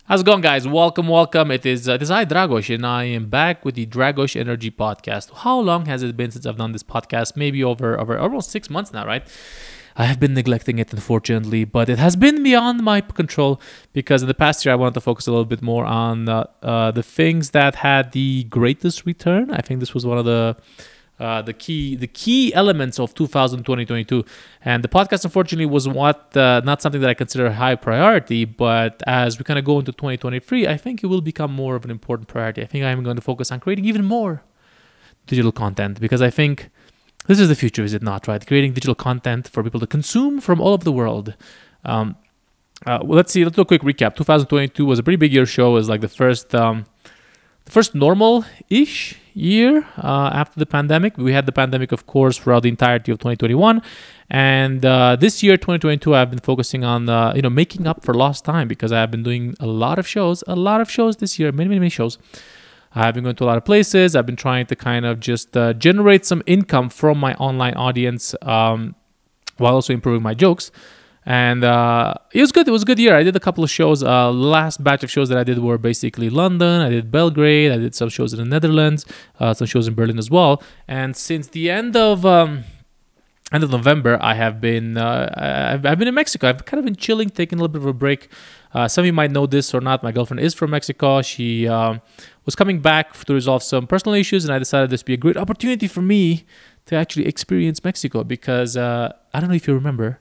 How's it going, guys? Welcome. It is I, Dragos, and I am back with the Dragos Energy Podcast. How long has it been since I've done this podcast? Maybe over almost 6 months now, right? I have been neglecting it, unfortunately, but it has been beyond my control because in the past year I wanted to focus a little bit more on the things that had the greatest return. I think this was one of the key elements of 2022, and the podcast unfortunately was not something that I consider a high priority, but as we kind of go into 2023, I think it will become more of an important priority. I think I'm going to focus on creating even more digital content because I think this is the future, is it not, right? Creating digital content for people to consume from all over the world. Let's do a quick recap. 2022 was a pretty big year show. It was like the first normal-ish year after the pandemic. We had the pandemic, of course, throughout the entirety of 2021. And this year, 2022, I've been focusing on, making up for lost time because I have been doing a lot of shows this year, many shows. I've been going to a lot of places. I've been trying to kind of just generate some income from my online audience while also improving my jokes. And it was good. It was a good year. I did a couple of shows. Last batch of shows that I did were basically London. I did Belgrade. I did some shows in the Netherlands, some shows in Berlin as well. And since the end of November, I have been I've been in Mexico. I've kind of been chilling, taking a little bit of a break. Some of you might know this or not. My girlfriend is from Mexico. She was coming back to resolve some personal issues, and I decided this would be a great opportunity for me to actually experience Mexico because I don't know if you remember,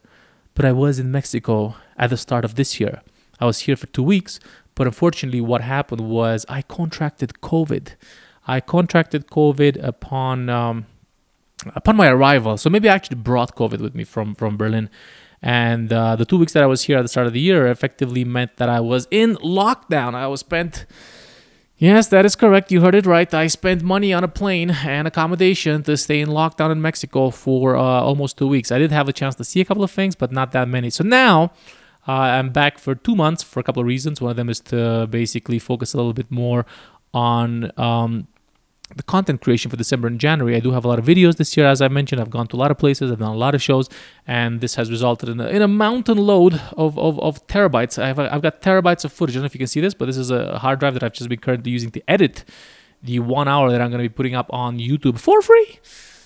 but I was in Mexico at the start of this year. I was here for 2 weeks, but unfortunately what happened was I contracted COVID. I contracted COVID upon my arrival. So maybe I actually brought COVID with me from Berlin. And the 2 weeks that I was here at the start of the year effectively meant that I was in lockdown. Yes, that is correct. You heard it right. I spent money on a plane and accommodation to stay in lockdown in Mexico for almost 2 weeks. I did have a chance to see a couple of things, but not that many. So now I'm back for 2 months for a couple of reasons. One of them is to basically focus a little bit more on the content creation for December and January. I do have a lot of videos this year, as I mentioned. I've gone to a lot of places. I've done a lot of shows, and this has resulted in a mountain load of terabytes. I've got terabytes of footage. I don't know if you can see this, but this is a hard drive that I've just been currently using to edit the 1 hour that I'm going to be putting up on YouTube for free.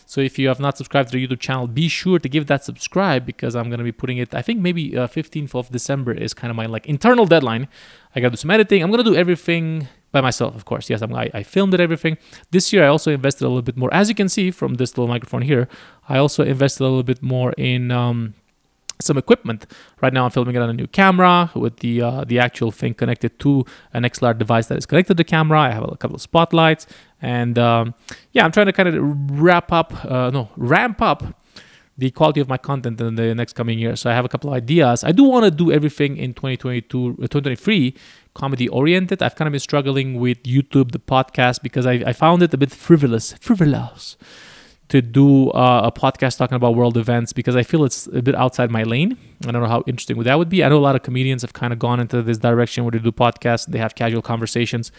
So if you have not subscribed to the YouTube channel, be sure to give that subscribe because I'm going to be putting it, I think maybe 15th of December is kind of my internal deadline. I got to do some editing. I'm going to do everything by myself, of course. Yes, I filmed everything. This year, I also invested a little bit more. As you can see from this little microphone here, I also invested a little bit more in some equipment. Right now, I'm filming it on a new camera with the actual thing connected to an XLR device that is connected to the camera. I have a couple of spotlights. And I'm trying to kind of ramp up the quality of my content in the next coming year. So I have a couple of ideas. I do want to do everything in 2023 comedy oriented. I've kind of been struggling with YouTube, the podcast, because I found it a bit frivolous to do a podcast talking about world events because I feel it's a bit outside my lane. I don't know how interesting that would be. I know a lot of comedians have kind of gone into this direction where they do podcasts, they have casual conversations.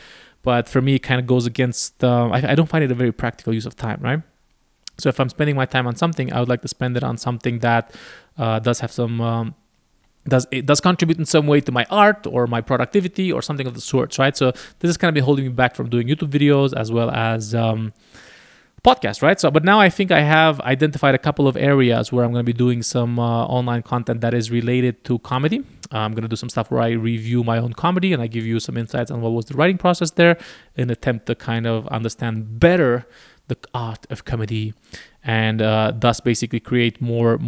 But for me, it kind of goes against, I don't find it a very practical use of time, right? So if I'm spending my time on something, I would like to spend it on something that does have some, does contribute in some way to my art or my productivity or something of the sorts, right? So this is kind of been holding me back from doing YouTube videos as well as podcasts, right? So, but now I think I have identified a couple of areas where I'm going to be doing some online content that is related to comedy. I'm going to do some stuff where I review my own comedy and I give you some insights on what was the writing process there in an attempt to kind of understand better the art of comedy and thus basically create more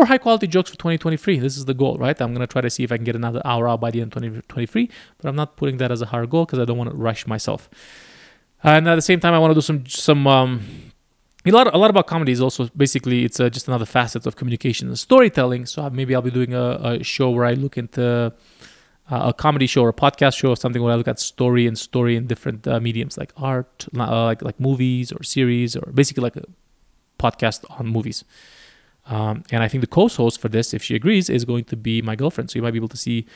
high quality jokes for 2023. This is the goal, right? I'm going to try to see if I can get another hour out by the end of 2023, but I'm not putting that as a hard goal because I don't want to rush myself. And at the same time, I want to do some a lot about comedy is also basically it's just another facet of communication and storytelling. So maybe I'll be doing a show where I look into a comedy show or a podcast show or something where I look at story in different mediums like art, like movies or series, or basically like a podcast on movies. And I think the co-host for this, if she agrees, is going to be my girlfriend. So you might be able to see,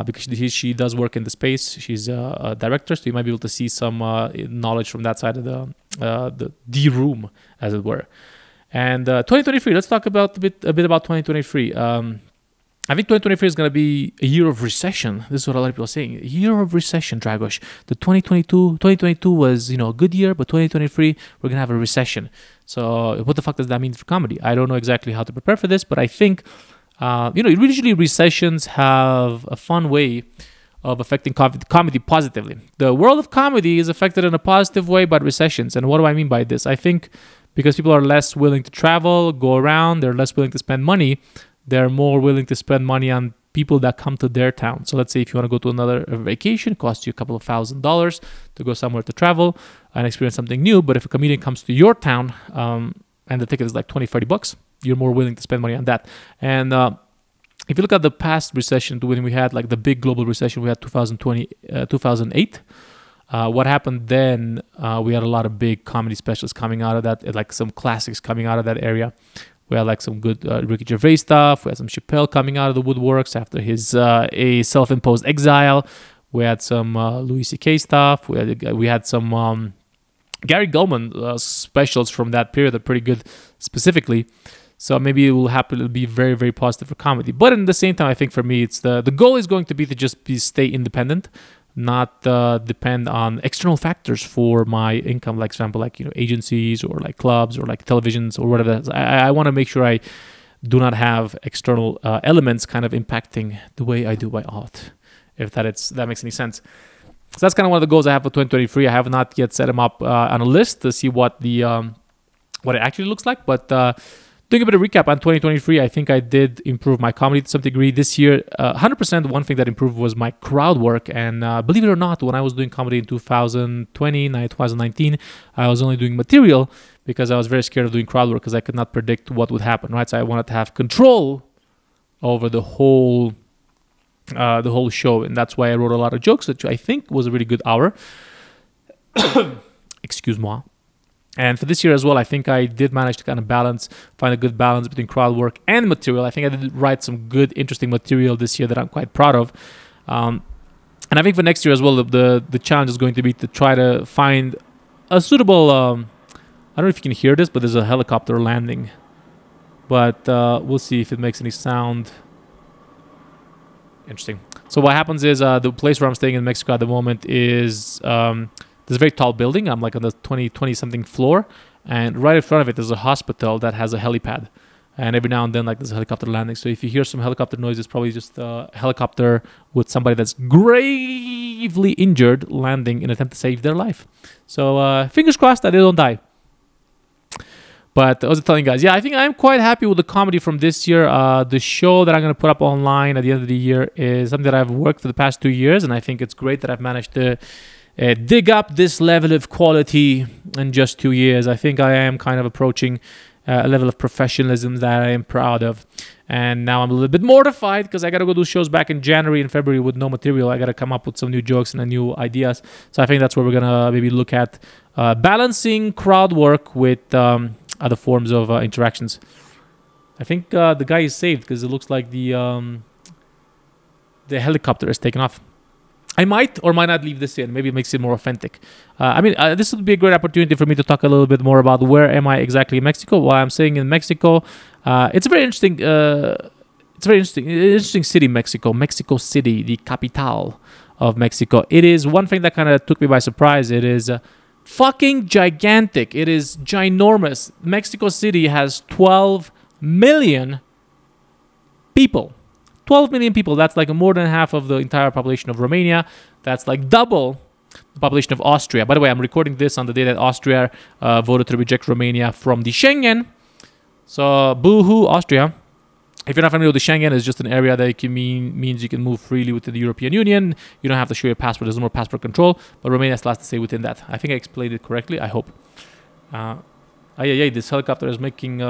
because she does work in the space. She's a director, so you might be able to see some knowledge from that side of the room, as it were. And 2023, let's talk about a bit about 2023. I think 2023 is going to be a year of recession. This is what a lot of people are saying. A year of recession, Dragos. The 2022 was, a good year, but 2023, we're going to have a recession. So what the fuck does that mean for comedy? I don't know exactly how to prepare for this, but I think, usually recessions have a fun way of affecting comedy positively. The world of comedy is affected in a positive way by recessions. And what do I mean by this? I think because people are less willing to travel, go around, they're less willing to spend money, they're more willing to spend money on people that come to their town. So let's say if you want to go to another vacation, it costs you a couple of $1,000s to go somewhere to travel and experience something new. But if a comedian comes to your town and the ticket is like $20-$30, you're more willing to spend money on that. And if you look at the past recession, when we had like the big global recession, we had 2008. What happened then, we had a lot of big comedy specials coming out of that, like some classics coming out of that area. We had like some good Ricky Gervais stuff. We had some Chappelle coming out of the woodworks after his a self-imposed exile. We had some Louis C.K. stuff. We had some Gary Gulman specials from that period that are pretty good specifically. So maybe it will happen. It'll be very, very positive for comedy. But at the same time, I think for me, it's the goal is going to be to just stay independent, not depend on external factors for my income, like for example, like agencies or like clubs or like televisions or whatever. I want to make sure I do not have external elements kind of impacting the way I do my art, if that makes any sense. So that's kind of one of the goals I have for 2023. I have not yet set them up on a list to see what what it actually looks like, but. Doing a bit of recap on 2023, I think I did improve my comedy to some degree. This year, 100% one thing that improved was my crowd work. And believe it or not, when I was doing comedy in 2020, 2019, I was only doing material because I was very scared of doing crowd work because I could not predict what would happen, right? So I wanted to have control over the whole show. And that's why I wrote a lot of jokes, which I think was a really good hour. Excuse-moi. And for this year as well, I think I did manage to kind of find a good balance between crowd work and material. I think I did write some good, interesting material this year that I'm quite proud of. And I think for next year as well, the challenge is going to be to try to find a suitable... I don't know if you can hear this, but there's a helicopter landing. But we'll see if it makes any sound. Interesting. So what happens is the place where I'm staying in Mexico at the moment is... there's a very tall building. I'm like on the 20-something floor. And right in front of it, there's a hospital that has a helipad. And every now and then, like, there's a helicopter landing. So if you hear some helicopter noise, it's probably just a helicopter with somebody that's gravely injured landing in an attempt to save their life. So fingers crossed that they don't die. But I was telling you guys, yeah, I think I'm quite happy with the comedy from this year. The show that I'm going to put up online at the end of the year is something that I've worked for the past 2 years. And I think it's great that I've managed to... dig up this level of quality in just 2 years. I think I am kind of approaching a level of professionalism that I am proud of. And now I'm a little bit mortified because I got to go do shows back in January and February with no material. I got to come up with some new jokes and new ideas. So I think that's where we're going to maybe look at balancing crowd work with other forms of interactions. I think the guy is saved because it looks like the helicopter is taken off. I might or might not leave this in. Maybe it makes it more authentic. This would be a great opportunity for me to talk a little bit more about where am I exactly in Mexico. While I'm staying in Mexico, it's a very interesting. Interesting city, Mexico City, the capital of Mexico. It is one thing that kind of took me by surprise. It is fucking gigantic. It is ginormous. Mexico City has 12 million people. 12 million people. That's like more than half of the entire population of Romania. That's like double the population of Austria. By the way, I'm recording this on the day that Austria voted to reject Romania from the Schengen. So, boo-hoo, Austria. If you're not familiar with the Schengen, it's just an area that means you can move freely within the European Union. You don't have to show your passport. There's no more passport control. But Romania still has to stay within that. I think I explained it correctly. I hope. This helicopter is making...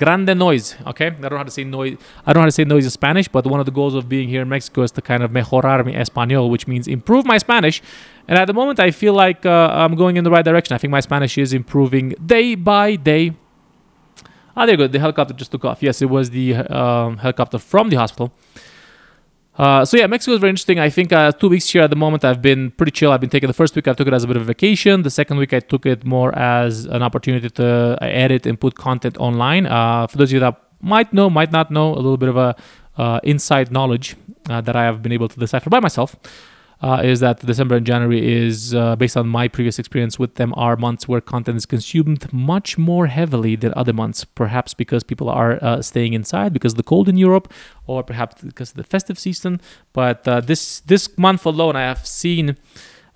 grande noise, okay? I don't know how to say noise. I don't know how to say noise in Spanish, but one of the goals of being here in Mexico is to kind of mejorar mi español, which means improve my Spanish. And at the moment, I feel like I'm going in the right direction. I think my Spanish is improving day by day. There you go. The helicopter just took off. Yes, it was the helicopter from the hospital. Mexico is very interesting. I think 2 weeks here at the moment, I've been pretty chill. I've been taking the first week, I took it as a bit of a vacation. The second week, I took it more as an opportunity to edit and put content online. For those of you that might know, might not know, a little bit of inside knowledge that I have been able to decipher by myself is that December and January is, based on my previous experience with them, are months where content is consumed much more heavily than other months, perhaps because people are staying inside because of the cold in Europe, or perhaps because of the festive season. But this month alone, I have seen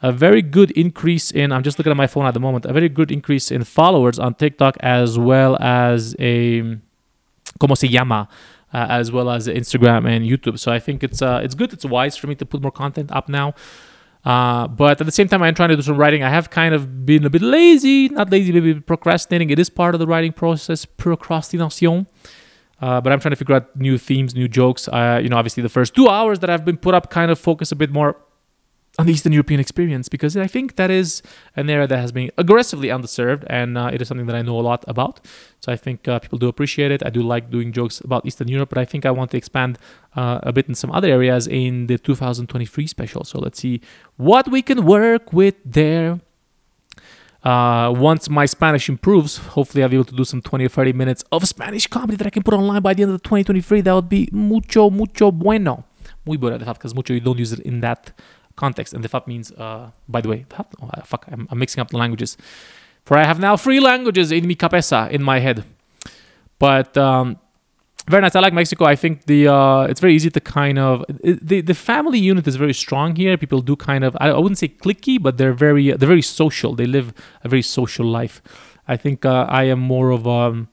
a very good increase in, I'm just looking at my phone at the moment, a very good increase in followers on TikTok, as well as como se llama, as well as Instagram and YouTube. So I think it's good, it's wise for me to put more content up now. But at the same time, I'm trying to do some writing. I have kind of been a bit lazy, not lazy, maybe procrastinating. It is part of the writing process, procrastination. But I'm trying to figure out new themes, new jokes. Obviously the first 2 hours that have been put up kind of focus a bit more on the Eastern European experience, because I think that is an area that has been aggressively underserved, and it is something that I know a lot about. So I think people do appreciate it. I do like doing jokes about Eastern Europe, but I think I want to expand a bit in some other areas in the 2023 special. So let's see what we can work with there. Once my Spanish improves, hopefully I'll be able to do some 20 or 30 minutes of Spanish comedy that I can put online by the end of 2023. That would be mucho bueno. Muy bueno, because mucho, you don't use it in that context. And the fact means, by the way, I'm mixing up the languages. For I have now 3 languages in mi cabeza, in my head. But very nice. I like Mexico. I think it's very easy to kind of, the family unit is very strong here. People do kind of, I wouldn't say cliquey, but they're very social. They live a very social life. I think I am more of a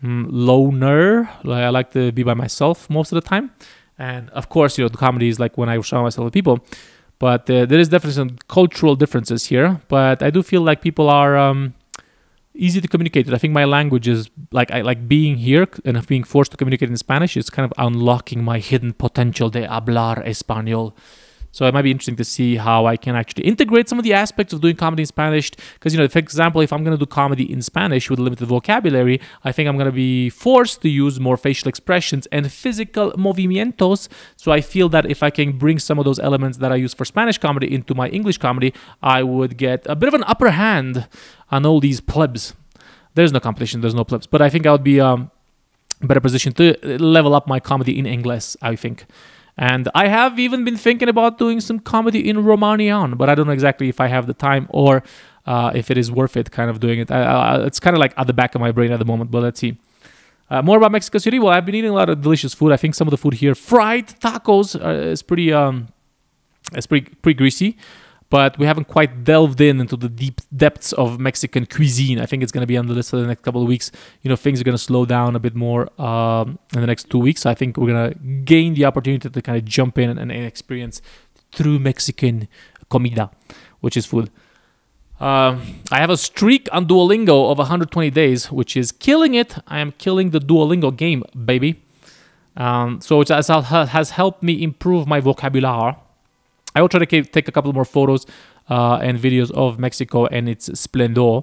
loner. I like to be by myself most of the time. And of course, the comedy is like when I surround myself with people. But there is definitely some cultural differences here. But I do feel like people are easy to communicate with. I think my language is, like, I like being here and being forced to communicate in Spanish. It's kind of unlocking my hidden potential de hablar español. So it might be interesting to see how I can actually integrate some of the aspects of doing comedy in Spanish. Because, for example, if I'm going to do comedy in Spanish with limited vocabulary, I think I'm going to be forced to use more facial expressions and physical movimientos. So I feel that if I can bring some of those elements that I use for Spanish comedy into my English comedy, I would get a bit of an upper hand on all these plebs. There's no competition, there's no plebs. But I think I would be better position to level up my comedy in English, I think. And I have even been thinking about doing some comedy in Romanian, but I don't know exactly if I have the time or if it is worth it kind of doing it. It's kind of like at the back of my brain at the moment, but let's see. More about Mexico City. Well, I've been eating a lot of delicious food. I think some of the food here, fried tacos, is pretty greasy. But we haven't quite delved into the deep depths of Mexican cuisine. I think it's going to be on the list for the next couple of weeks. Things are going to slow down a bit more in the next 2 weeks. So I think we're going to gain the opportunity to kind of jump in and experience true Mexican comida, which is food. I have a streak on Duolingo of 120 days, which is killing it. I am killing the Duolingo game, baby. So it has helped me improve my vocabulary. I will try to take a couple more photos and videos of Mexico and its splendor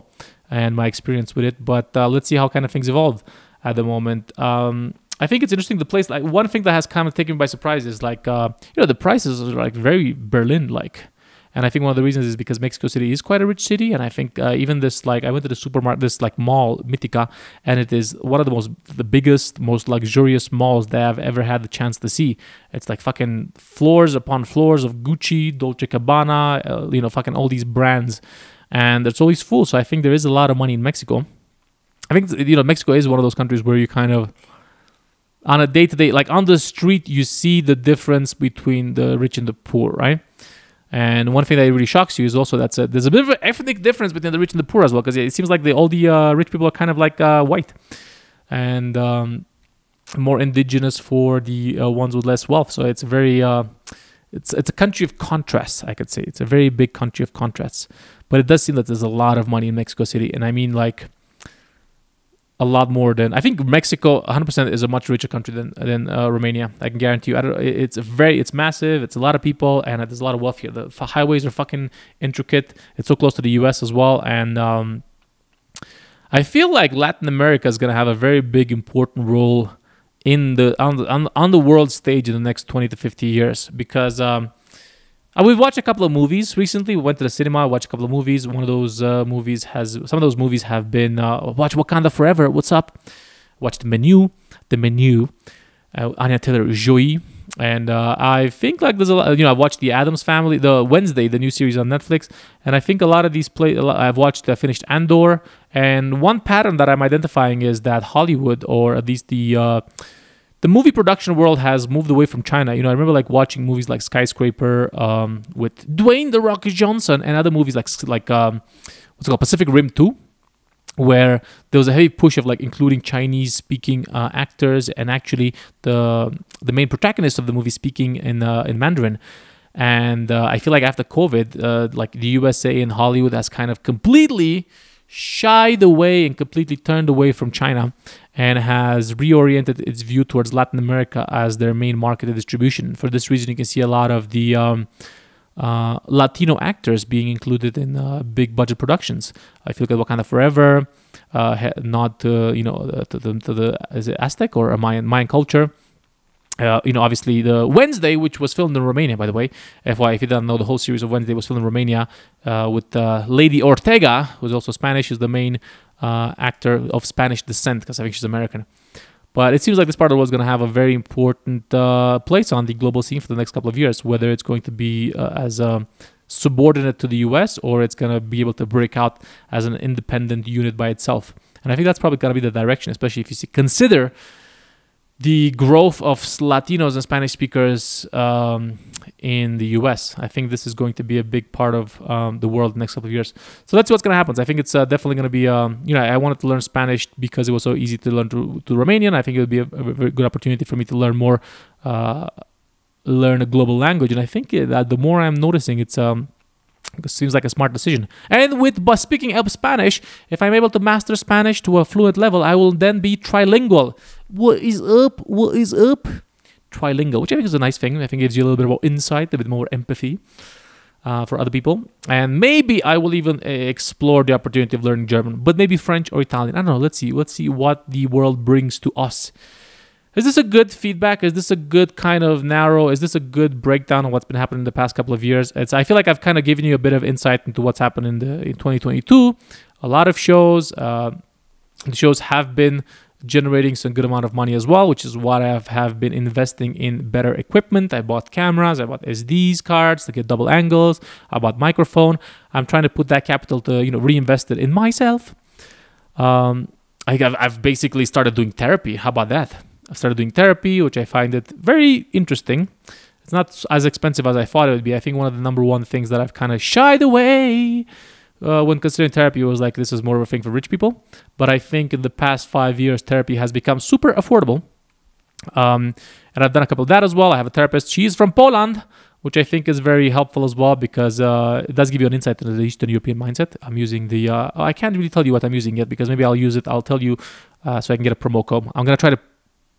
and my experience with it. But let's see how kind of things evolve at the moment. I think it's interesting, the place. Like, one thing that has kind of taken me by surprise is like, the prices are like very Berlin-like. And I think one of the reasons is because Mexico City is quite a rich city. And I think even this, like, I went to the supermarket, this like mall, Mythica, and it is one of the biggest, most luxurious malls that I've ever had the chance to see. It's like fucking floors upon floors of Gucci, Dolce Gabbana, fucking all these brands. And it's always full. So I think there is a lot of money in Mexico. I think, Mexico is one of those countries where you kind of, on a day-to-day, like on the street, you see the difference between the rich and the poor, right? And one thing that really shocks you is also that there's a bit of an ethnic difference between the rich and the poor as well, because it seems like all the rich people are kind of like white and more indigenous for the ones with less wealth. So it's very, it's a country of contrasts, I could say. It's a very big country of contrasts. But it does seem that there's a lot of money in Mexico City. And I mean, like, a lot more than, I think Mexico 100% is a much richer country than Romania. I can guarantee you. It's massive. It's a lot of people, and there's a lot of wealth here. The highways are fucking intricate. It's so close to the US as well, and I feel like Latin America is gonna have a very big, important role in on the world stage in the next 20 to 50 years, because we've watched a couple of movies recently. We went to the cinema, watched a couple of movies. Some of those movies have been watch Wakanda Forever. What's up? Watch The Menu. Anya Taylor-Joy. And I think like there's a lot, I watched the Addams Family, the Wednesday, the new series on Netflix, and I think a lot of these I've watched, finished Andor, and one pattern that I'm identifying is that Hollywood, or at least the movie production world, has moved away from China. I remember like watching movies like Skyscraper with Dwayne "The Rock" Johnson, and other movies like what's it called, Pacific Rim 2, where there was a heavy push of like including Chinese speaking actors, and actually the main protagonist of the movie speaking in Mandarin. And I feel like after COVID, like the USA and Hollywood has kind of completely shied away and completely turned away from China, and has reoriented its view towards Latin America as their main market of distribution. For this reason, you can see a lot of the Latino actors being included in big budget productions. I feel like Wakanda Forever, nod to the is it Aztec or Mayan culture. Obviously the Wednesday, which was filmed in Romania, by the way. FYI, if you don't know, the whole series of Wednesday was filmed in Romania with Lady Ortega, who's also Spanish, is the main actor of Spanish descent, because I think she's American. But it seems like this part of the world is going to have a very important place on the global scene for the next couple of years, whether it's going to be as subordinate to the US, or it's going to be able to break out as an independent unit by itself. And I think that's probably going to be the direction, especially if you consider the growth of Latinos and Spanish speakers in the US. I think this is going to be a big part of the world in the next couple of years. So that's what's going to happen. I think it's definitely going to be, I wanted to learn Spanish because it was so easy to learn to Romanian. I think it would be a very good opportunity for me to learn more, learn a global language. And I think that the more I'm noticing, it seems like a smart decision. And speaking of Spanish, if I'm able to master Spanish to a fluent level, I will then be trilingual. What is up? What is up? Trilingual, which I think is a nice thing. I think it gives you a little bit more insight, a bit more empathy for other people. And maybe I will even explore the opportunity of learning German, but maybe French or Italian. I don't know. Let's see. Let's see what the world brings to us. Is this a good feedback? Is this a good kind of narrow? Is this a good breakdown of what's been happening in the past couple of years? I feel like I've kind of given you a bit of insight into what's happened in 2022. A lot of shows. The shows have been generating some good amount of money as well, which is what I have been investing in better equipment. I bought cameras, I bought SDs cards to get double angles, I bought microphone. I'm trying to put that capital to reinvest it in myself. I've basically started doing therapy. How about that? I started doing therapy, which I find it very interesting. It's not as expensive as I thought it would be. I think one of the number one things that I've kind of shied away when considering therapy was like, this is more of a thing for rich people. But I think in the past 5 years, therapy has become super affordable. And I've done a couple of that as well. I have a therapist. She's from Poland, which I think is very helpful as well, because it does give you an insight into the Eastern European mindset. I'm using I can't really tell you what I'm using yet, because maybe I'll use it. I'll tell you so I can get a promo code. I'm going to try to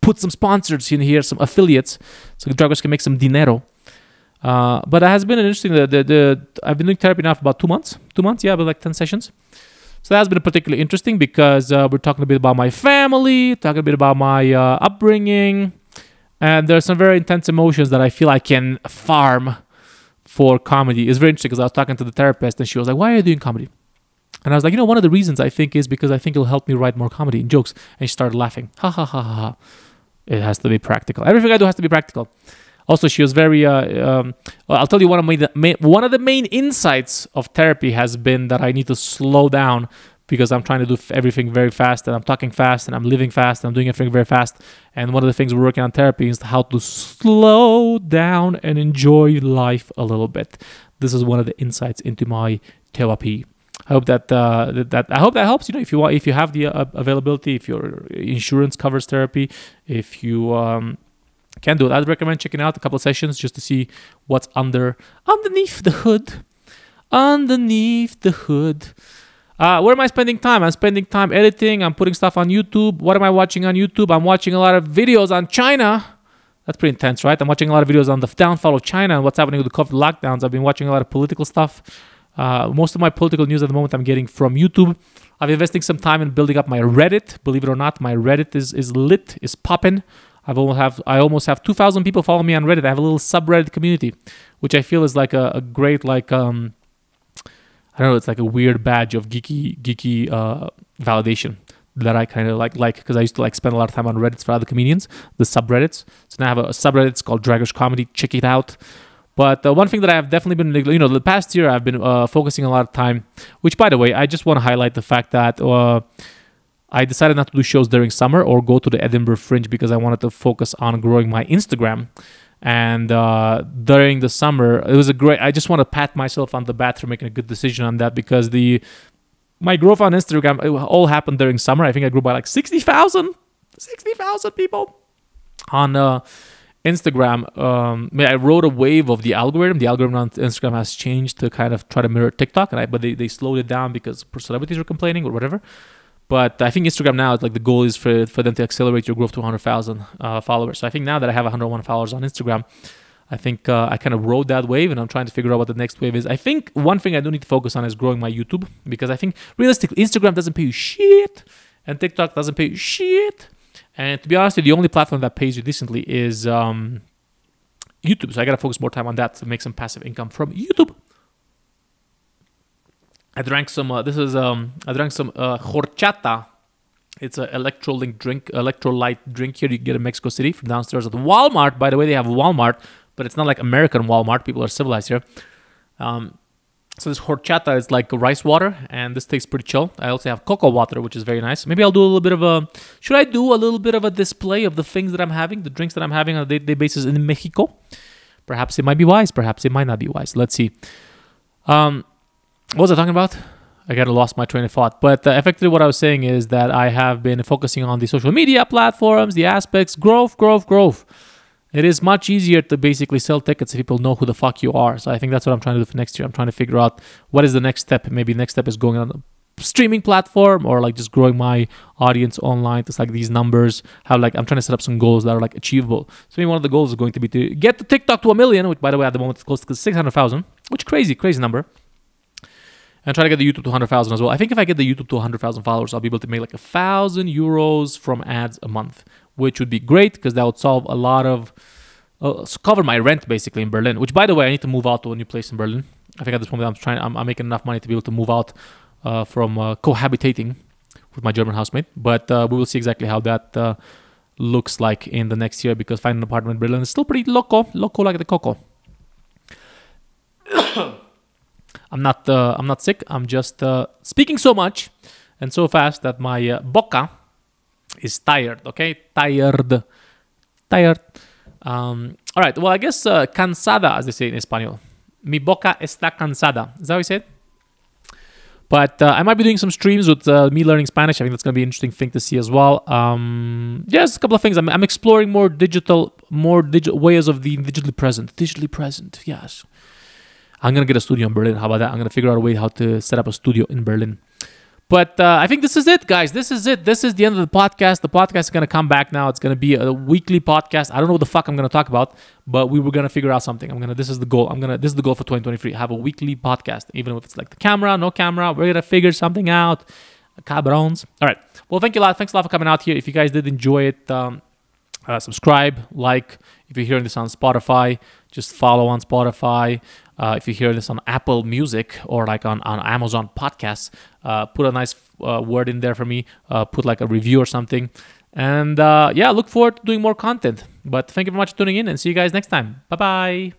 put some sponsors in here, some affiliates, so Dragos can make some dinero. But it has been an interesting, I've been doing therapy now for about 2 months. 2 months, yeah, but like 10 sessions. So that has been particularly interesting, because we're talking a bit about my family, talking a bit about my upbringing, and there's some very intense emotions that I feel I can farm for comedy. It's very interesting, because I was talking to the therapist, and she was like, why are you doing comedy? And I was like, one of the reasons I think is because I think it'll help me write more comedy and jokes. And she started laughing. Ha ha ha ha ha. It has to be practical. Everything I do has to be practical. Also, she was very, I'll tell you, one of the main insights of therapy has been that I need to slow down, because I'm trying to do everything very fast, and I'm talking fast, and I'm living fast, and I'm doing everything very fast. And one of the things we're working on therapy is how to slow down and enjoy life a little bit. This is one of the insights into my therapy. I hope that I hope that helps. If you have the availability, if your insurance covers therapy, if you can do it, I'd recommend checking out a couple of sessions just to see what's underneath the hood. Underneath the hood. Where am I spending time? I'm spending time editing. I'm putting stuff on YouTube. What am I watching on YouTube? I'm watching a lot of videos on China. That's pretty intense, right? I'm watching a lot of videos on the downfall of China and what's happening with the COVID lockdowns. I've been watching a lot of political stuff. Most of my political news at the moment I'm getting from YouTube. I'm investing some time in building up my Reddit. Believe it or not, my Reddit is lit, is popping. I almost have 2,000 people follow me on Reddit. I have a little subreddit community, which I feel is like a great, like, I don't know, it's like a weird badge of geeky validation. that I kind of like because I used to like spend a lot of time on Reddit for other comedians, the subreddits. So now I have a subreddit. It's called Dragos Comedy. Check it out. But one thing that I have definitely been, the past year I've been focusing a lot of time, which by the way, I just want to highlight the fact that I decided not to do shows during summer or go to the Edinburgh Fringe because I wanted to focus on growing my Instagram. And during the summer, it was I just want to pat myself on the back for making a good decision on that because my growth on Instagram, it all happened during summer. I think I grew by like 60,000 people on Instagram. I rode a wave of the algorithm. The algorithm on Instagram has changed to kind of try to mirror TikTok, but they slowed it down because celebrities were complaining or whatever. But I think Instagram now, like the goal is for them to accelerate your growth to 100,000 followers. So I think now that I have 101 followers on Instagram, I think I kind of rode that wave and I'm trying to figure out what the next wave is. I think one thing I do need to focus on is growing my YouTube because I think realistically, Instagram doesn't pay you shit and TikTok doesn't pay you shit. And to be honest, the only platform that pays you decently is YouTube. So I got to focus more time on that to make some passive income from YouTube. I drank some horchata. It's an electrolyte drink here you get in Mexico City from downstairs at Walmart. By the way, they have Walmart, but it's not like American Walmart. People are civilized here. So this horchata is like rice water, and this tastes pretty chill. I also have cocoa water, which is very nice. Maybe I'll do a little bit of should I do a little bit of a display of the things that I'm having, the drinks that I'm having on a day-to-day basis in Mexico? Perhaps it might be wise. Perhaps it might not be wise. Let's see. What was I talking about? I kind of lost my train of thought. But effectively what I was saying is that I have been focusing on the social media platforms, the aspects, growth. It is much easier to basically sell tickets if people know who the fuck you are. So I think that's what I'm trying to do for next year. I'm trying to figure out what is the next step. Maybe next step is going on a streaming platform or like just growing my audience online. Just like these numbers. I'm trying to set up some goals that are like achievable. So maybe one of the goals is going to be to get the TikTok to 1 million, which by the way at the moment is close to 600,000, which crazy number. And try to get the YouTube to 100,000 as well. I think if I get the YouTube to 100,000 followers, I'll be able to make like €1,000 from ads a month, which would be great because that would solve a lot of, cover my rent basically in Berlin. Which, by the way, I need to move out to a new place in Berlin. I think at this moment I'm making enough money to be able to move out from cohabitating with my German housemate. But we will see exactly how that looks like in the next year because finding an apartment in Berlin is still pretty loco like the coco. I'm not sick. I'm just speaking so much and so fast that my boca is tired. Okay, tired. All right. Well, I guess cansada, as they say in Espanol. Mi boca está cansada. Is that how you say it? But I might be doing some streams with me learning Spanish. I think that's going to be an interesting thing to see as well. Just a couple of things. I'm exploring more digital ways of being digitally present. Yes. I'm going to get a studio in Berlin. How about that? I'm going to figure out a way how to set up a studio in Berlin. But I think this is it, guys. This is it. This is the end of the podcast. The podcast is going to come back now. It's going to be a weekly podcast. I don't know what the fuck I'm going to talk about, but we were going to figure out something. This is the goal. This is the goal for 2023. Have a weekly podcast. Even if it's like the camera, no camera, we're going to figure something out. Cabrons. All right. Well, thank you a lot. Thanks a lot for coming out here. If you guys did enjoy it, subscribe, like. If you're hearing this on Spotify, just follow on Spotify. If you hear this on Apple Music or like on Amazon Podcasts, put a nice word in there for me. Put like a review or something. And look forward to doing more content. But thank you very much for tuning in and see you guys next time. Bye-bye.